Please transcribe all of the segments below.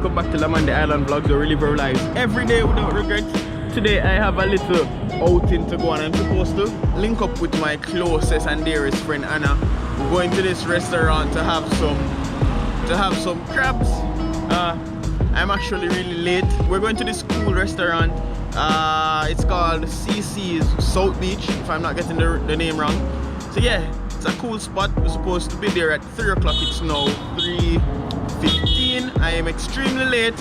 welcome back to LaMaNDi Island Vlogs, where we live our lives every day without regrets. Today I have a little outing to go on. I'm supposed to link up with my closest and dearest friend Anna. We're going to this restaurant to have some crabs. I'm actually really late. We're going to this cool restaurant. It's called CC's South Beach, if I'm not getting the name wrong. So yeah, it's a cool spot. We're supposed to be there at 3 o'clock. It's now 3:15. I am extremely late.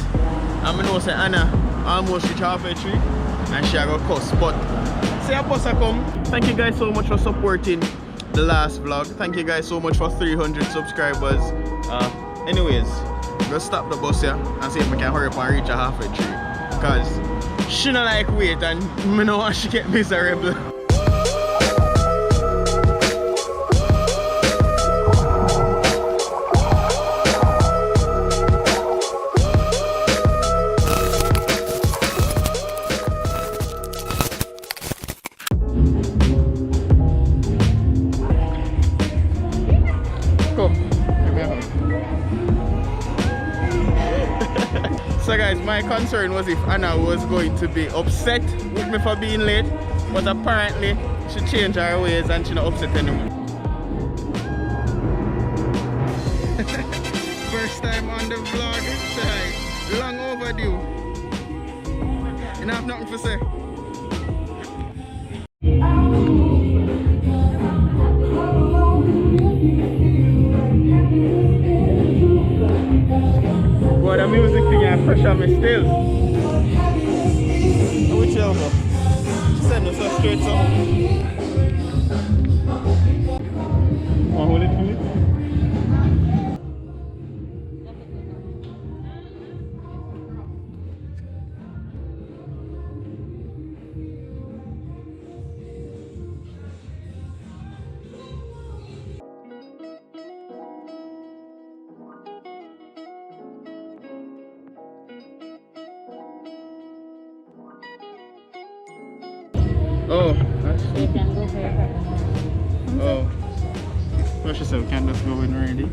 I'm gonna say Anna almost reached halfway through and she got cuss. But say a bus come. Thank you guys so much for supporting the last vlog. Thank you guys so much for 300 subscribers. Anyways, let's stop the bus here and see if we can hurry up and reach a halfway through. Cause she don't like wait and I know want she get miserable. So guys, my concern was if Anna was going to be upset with me for being late, but apparently she changed her ways and she's not upset anymore. First time on the vlog, so long overdue. You don't have nothing to say? Boy, the music thing has pressure me still. Which elbow? Send us so straight so. Want hold it for me? Oh, that's so you can go for your oh. What she said, we can't just go in already?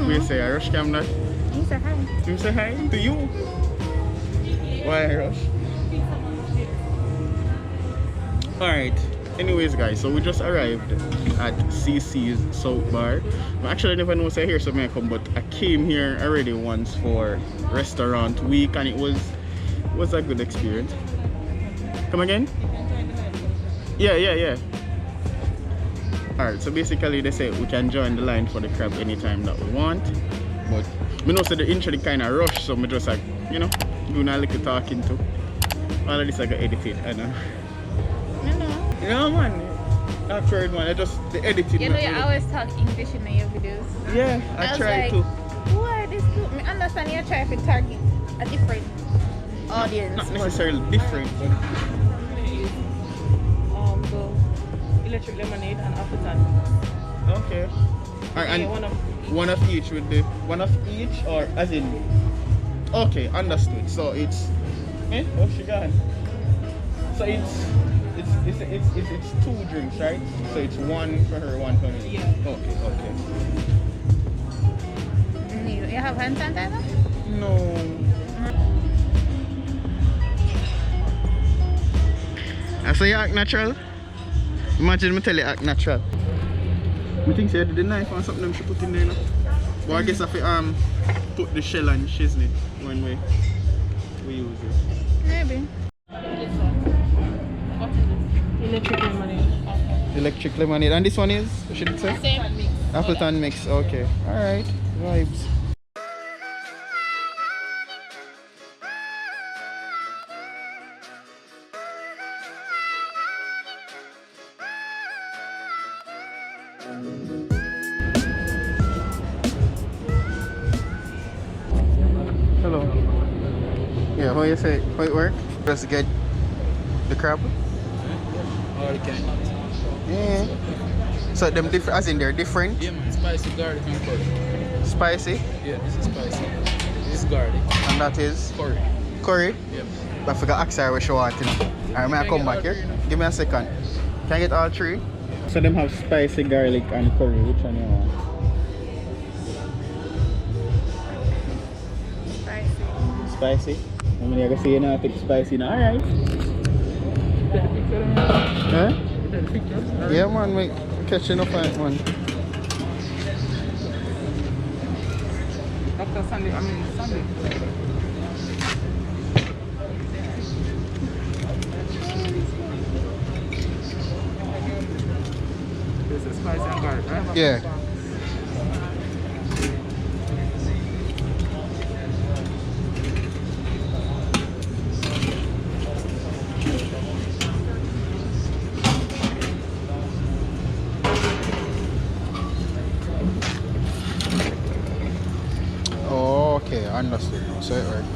We say I rush cam that? You say hi. You say hi to you? Why I rush? Alright, anyways guys, so we just arrived at CC's South Bar. I actually never know say here so I come, but I came here already once for restaurant week and it was a good experience. Come again? Yeah. Alright, so basically they say we can join the line for the crab anytime that we want. But we know so the intro they kinda rush, so we just like, you know, doing a little talking too. All of this I got edited, I know. You know man, that Curried man, I just the editing. You know you always talk English in your videos. Yeah, I try like, to. Why this group? I understand you try to target a different audience. Not necessarily different, but electric lemonade and apple tan. okay. Alright, Yeah, and one of each with the one of each or as in okay, understood. So it's oh she gone. So it's 2 drinks, right? So it's 1 for her, 1 for me. Yeah. Okay. You have hand sanitizer? No. I say you act natural. Imagine me tell you act natural. I think she had the knife or something she put in there now. But I guess if you put the shell and season it when we use it. Maybe. Electric lemonade. Electric lemonade. And this one is? What should it say? Same mix. Appleton mix. Okay. Alright. Vibes. Hello. Yeah, how you say how it work? Just get the crab? Or you can. Yeah. So them different as in they're different? Yeah man, spicy, garlic and curry. Spicy? Yeah, this is spicy. This is garlic. And that is? Curry. Curry? Yep. But I forgot ask her what she want, you know. Alright, may I come back here? Give me a second. Can I get all 3? So them have spicy, garlic and curry. Which one you want? spicy. I mean, I can see you know, I think spicy now. Alright. Huh? Yeah, man, we catching up on it, man. After Sunday, Sunday. This is spicy and garlic, right? Yeah. Oh, okay, I understood now. So it worked.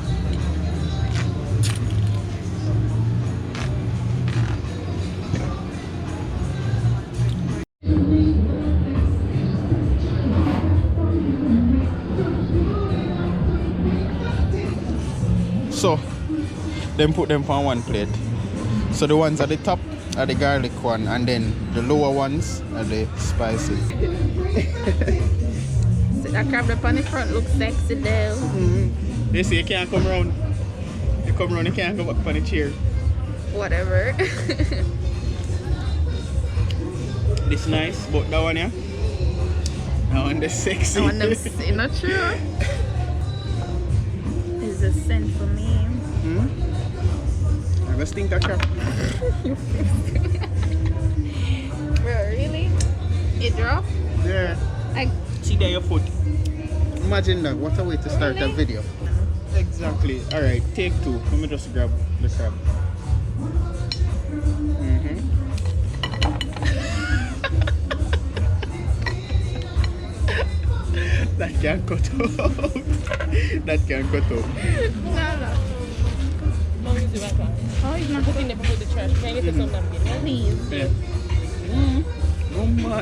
So, then put them on one plate. So the ones at the top are the garlic one, and then the lower ones are the spicy. So that crab up on the front looks sexy though. They say you can't come around. You come around, you can't go back on the chair. Whatever. This nice, but that one, yeah? That one, the sexy. I want them say not true. It's a scent for me. I must think that crap. Bro, really? It dropped? Yeah. Like, See there your foot. Imagine that. What a way to start a video. Exactly. Alright, take two. Let me just grab the crab. That can cut out. That can cut out. no. How is it, Papa? Oh, he's not Putting them before the trash. Can I get some napkin? Yeah? please. Yeah.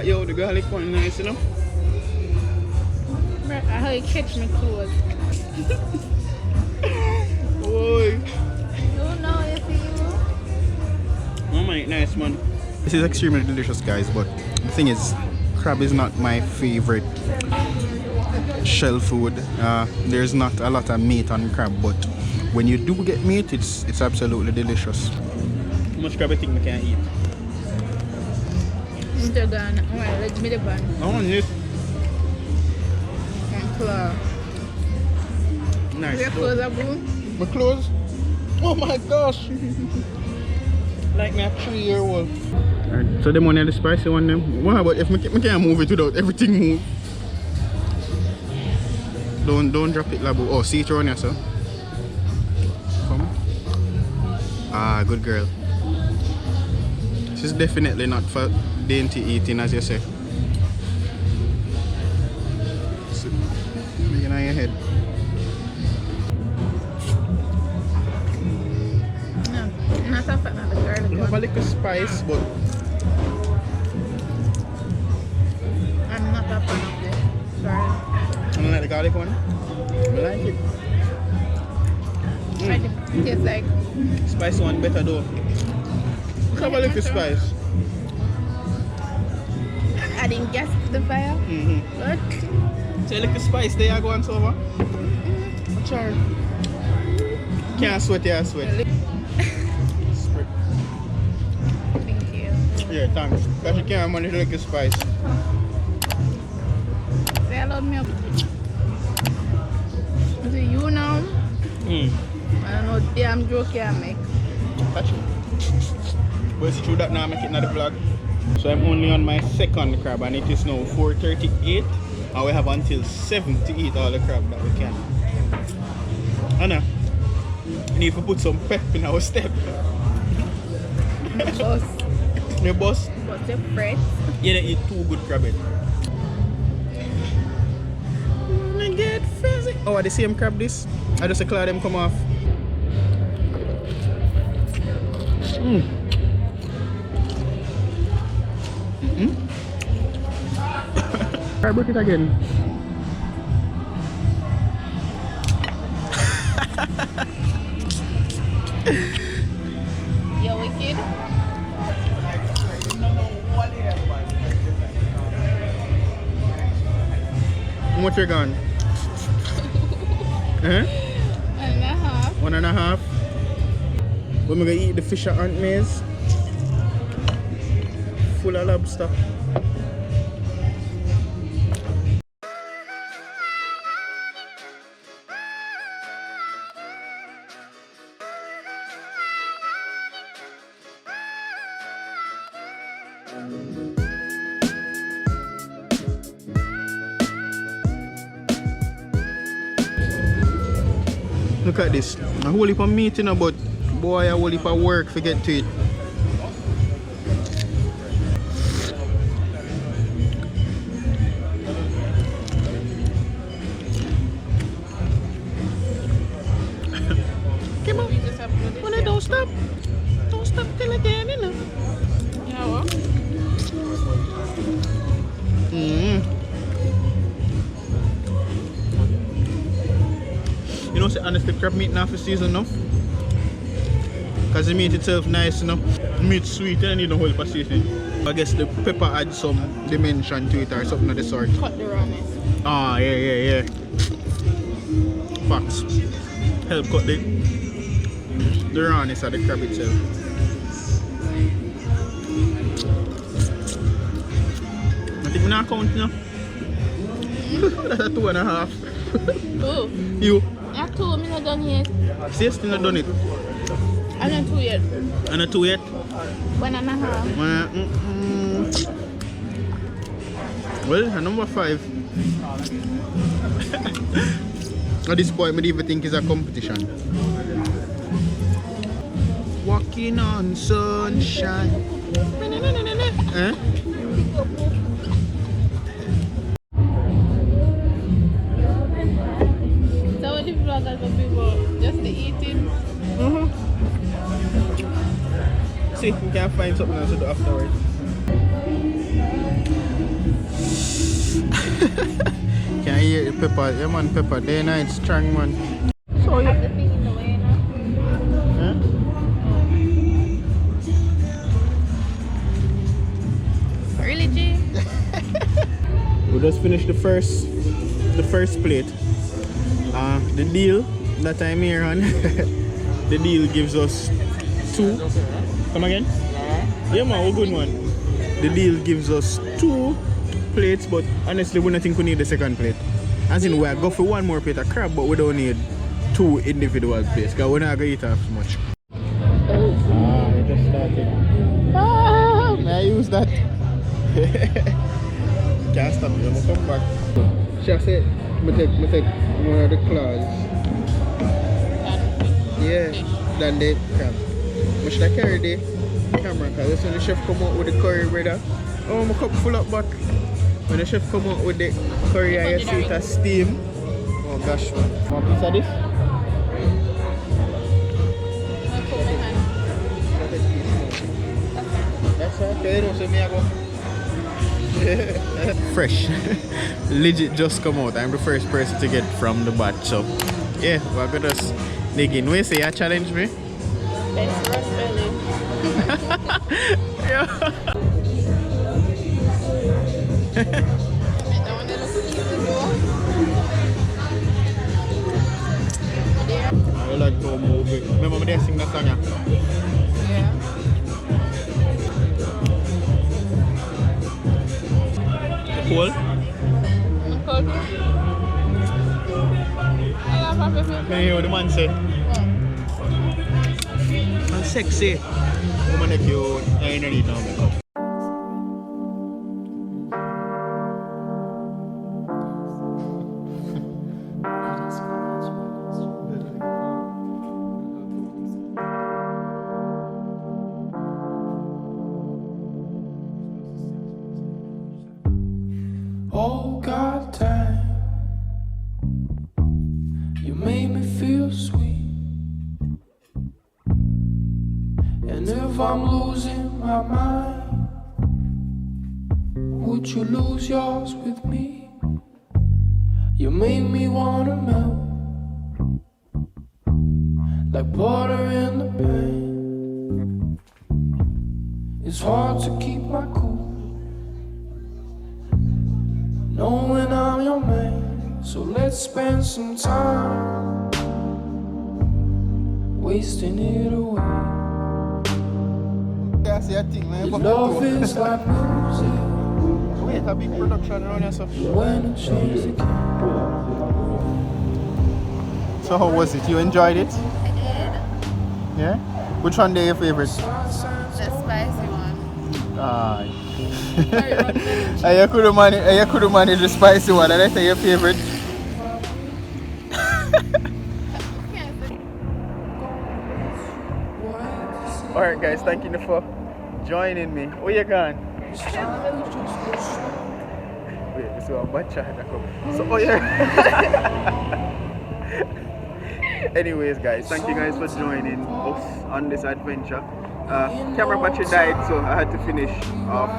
Yo, the garlic one nice, you know? Bro, I heard you catch me close. Boy. You know if you. Oh my, nice man. This is extremely delicious, guys, but the thing is, crab is not my favorite shell food. There's not a lot of meat on crab, but when you do get meat, it's absolutely delicious. How much crab I think I can eat? Still gone. Alright, let's me the bun. I want this. And claw. Nice. Your clothes are blue? My clothes? Oh my gosh! Like me a 3-year-old. Alright, so them one are the spicy one them. What about if I can't move it without everything move? Don't drop it, Labu. Oh, see it on yourself. Come. Ah, good girl. She's definitely not for dainty eating, as you say. So, begin on your head. No, not a fan of the garlic You have a one. little spice, but I'm not a fan of the garlic. I don't like the garlic one. I like it. It tastes like Spicy one better though. Have a little spice. adding gas to the fire. What? So a little spice there you go on over. Sure. Can't sweat, yeah, sweat. Spread. Thank you. Yeah, thanks. Because you can't manage a little spice. Say I love milk. Is it you now? I don't know damn joke you make. Touch it. But it's true that now I make it in the vlog. So I'm only on my second crab and it is now 4:38 and we have until 7 to eat all the crab that we can. Anna, we need to put some pep in our step. Boss. Your boss? What's your friend? Yeah, they eat 2 good crab head. I get fizzy. Oh, are the same crab this? I just declare them come off. I break it again. You're wicked. How much you gone? Huh? And 1.5. We're gonna eat the fish at Aunt May's. Full of lobster. Look at this. A whole heap of meat, you know, but boy, a whole heap of work to get to it. Come on. Well, don't stop. Don't stop till again, you know. Yeah, what? You know, say honestly, crab meat not for season enough. Because the meat itself nice enough. Meat sweet and you need a whole seasoning. I guess the pepper adds some dimension to it or something of the sort. Cut the rawness. Ah, yeah. Facts. Help cut the rawness of the crab itself. I think we're not counting now. That's a 2.5. Oh. You? Not 2, I'm not done yet. See, still not done it. I'm not 2 yet. And not 2 yet? 1.5. Well, a number 5. At this point, I don't even think it's a competition. Walking on sunshine. Eh? So what the vlog is going to be about? Just the eating? See, we can find something else to do afterwards. Can you hear the pepper? Yeah, man, pepper. Day and night strong, man. So, I have the thing in the way now. Huh? Really, G? We just finished the first plate. The deal that I'm here on, the deal gives us 2. Come again? Yeah, man, we're good, man. The deal gives us 2 plates, but honestly, we don't think we need the second plate. As in, we'll go for 1 more plate of crab, but we don't need 2 individual plates because we're not going to eat half much. It just started. May I use that? Can't stop me, I'm gonna come back. She said, I take one of the claws. Yeah, than the crab. I should have carried the camera because that's when the chef come out with the curry, brother. Oh, my cup full up back. When the chef come out with the curry and you see it as steam. Oh gosh, man. Want a piece of this? That's okay, you don't see me I go. Fresh. Legit just come out. I'm the first person to get from the batch, so yeah, we're gonna just dig in. Wait, say you challenge me? Best roast belly. Yeah. I like to move it. Remember me sing that song? Yeah. Cool? Cool. I love everything. Can you hear what the man say? I'm sexy. Woman like you, I ain't need no makeup. Oh God, damn, you made me feel sweet. And if I'm losing my mind, would you lose yours with me? You made me wanna melt like water in the pan. It's hard to keep my cool, knowing I'm your man. So let's spend some time wasting it away. Yeah, see a thing, man. Your love is like music Wait, a big production around here, so. when it changes again. So how was it? You enjoyed it? I did. Yeah? Which one is your favorite? The spicy one. Aye. I could manage the spicy one, and I say your favorite. Alright guys, thank you for joining me. Where you going? Wait, this is a bad chat that come. So, oh yeah. Anyways guys, thank you guys for joining us on this adventure. Camera battery died, so I had to finish off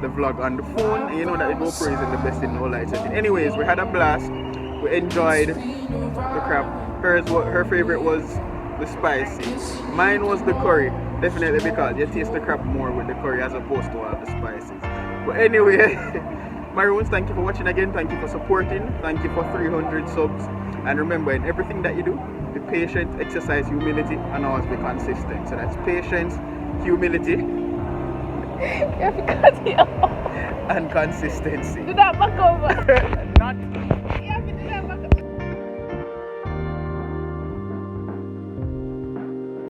the vlog on the phone. And you know that the GoPro isn't the best in no light setting. Anyways, we had a blast. We enjoyed the crab. Her favorite was the spicy. Mine was the curry, definitely because you taste the crab more with the curry as opposed to all the spices. But anyway, Maroons, thank you for watching again. Thank you for supporting. Thank you for 300 subs. And remember, in everything that you do, be patient, exercise humility, and always be consistent. So that's patience, humility, and consistency. Do that back over. Not